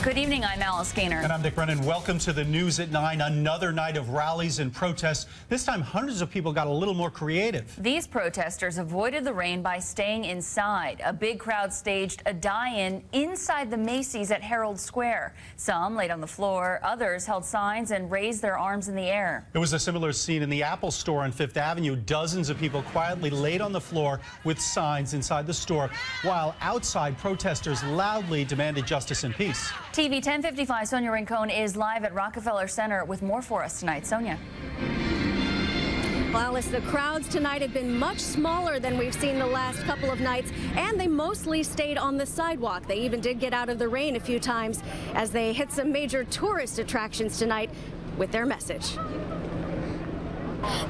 Good evening, I'm Alice Gaynor. And I'm Dick Brennan. Welcome to the News at 9. Another night of rallies and protests. This time, hundreds of people got a little more creative. These protesters avoided the rain by staying inside. A big crowd staged a die-in inside the Macy's at Herald Square. Some laid on the floor, others held signs and raised their arms in the air. It was a similar scene in the Apple store on 5th Avenue. Dozens of people quietly laid on the floor with signs inside the store, while outside protesters loudly demanded justice and peace. TV 1055 Sonia Rincon is live at Rockefeller Center with more for us tonight. Sonia. Well, Alice, the crowds tonight have been much smaller than we've seen the last couple of nights, and they mostly stayed on the sidewalk. They even did get out of the rain a few times as they hit some major tourist attractions tonight with their message.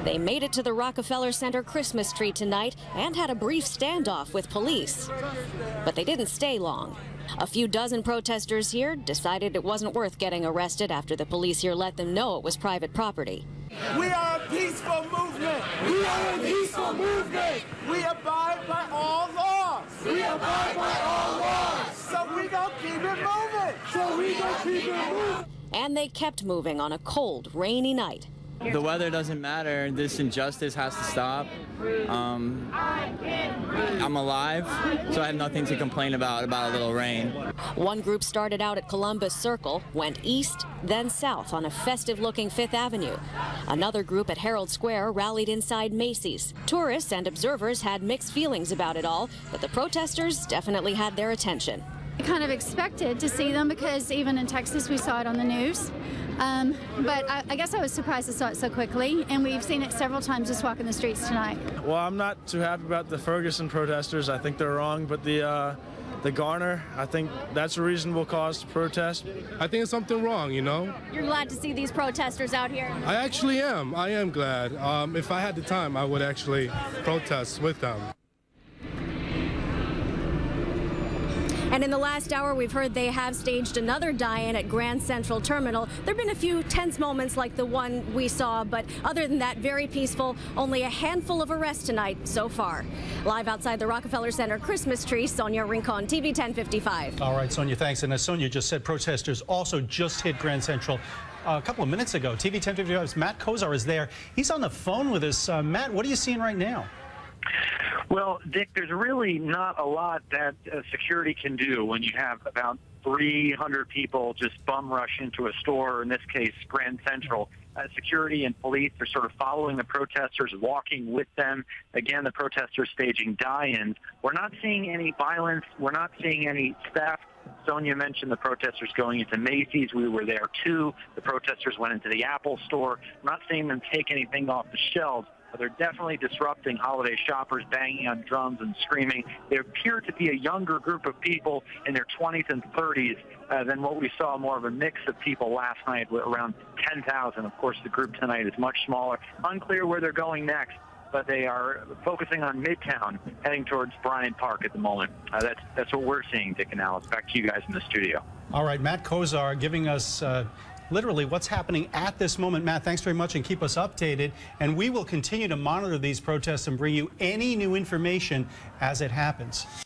They made it to the Rockefeller Center Christmas tree tonight and had a brief standoff with police. But they didn't stay long. A few dozen protesters here decided it wasn't worth getting arrested after the police here let them know it was private property. We are a peaceful movement. We are a peaceful movement. We abide by all laws. We abide by all laws. So we gonna keep it moving. And they kept moving on a cold, rainy night. The weather doesn't matter. This injustice has to stop. I'm alive, so I have nothing to complain about a little rain. One group started out at Columbus Circle, went east, then south on a festive-looking 5th Avenue. Another group at Herald Square rallied inside Macy's. Tourists and observers had mixed feelings about it all, but the protesters definitely had their attention. I kind of expected to see them because even in Texas we saw it on the news. But I guess I was surprised I saw it so quickly, and we've seen it several times just walking the streets tonight. Well, I'm not too happy about the Ferguson protesters. I think they're wrong, but the Garner, I think that's a reasonable cause to protest. I think there's something wrong, you know. You're glad to see these protesters out here? I actually am. I am glad. If I had the time, I would actually protest with them. And in the last hour, we've heard they have staged another die-in at Grand Central Terminal. There have been a few tense moments like the one we saw, but other than that, very peaceful. Only a handful of arrests tonight so far. Live outside the Rockefeller Center Christmas tree, Sonia Rincon, TV 1055. All right, Sonia, thanks. And as Sonia just said, protesters also just hit Grand Central a couple of minutes ago. TV 1055's Matt Kozar is there. He's on the phone with us. Matt, what are you seeing right now? Well, Dick, there's really not a lot that security can do when you have about 300 people just bum rush into a store, in this case, Grand Central. Security and police are sort of following the protesters, walking with them. Again, the protesters staging die-ins. We're not seeing any violence. We're not seeing any theft. Sonia mentioned the protesters going into Macy's. We were there, too. The protesters went into the Apple store. We're not seeing them take anything off the shelves. But they're definitely disrupting holiday shoppers, banging on drums and screaming. They appear to be a younger group of people in their 20s and 30s than what we saw, more of a mix of people last night, with around 10,000. Of course, the group tonight is much smaller. Unclear where they're going next, but they are focusing on Midtown, heading towards Bryant Park at the moment. That's what we're seeing, Dick and Alice. Back to you guys in the studio. All right, Matt Kozar giving us literally what's happening at this moment. Matt, thanks very much, and keep us updated. And we will continue to monitor these protests and bring you any new information as it happens.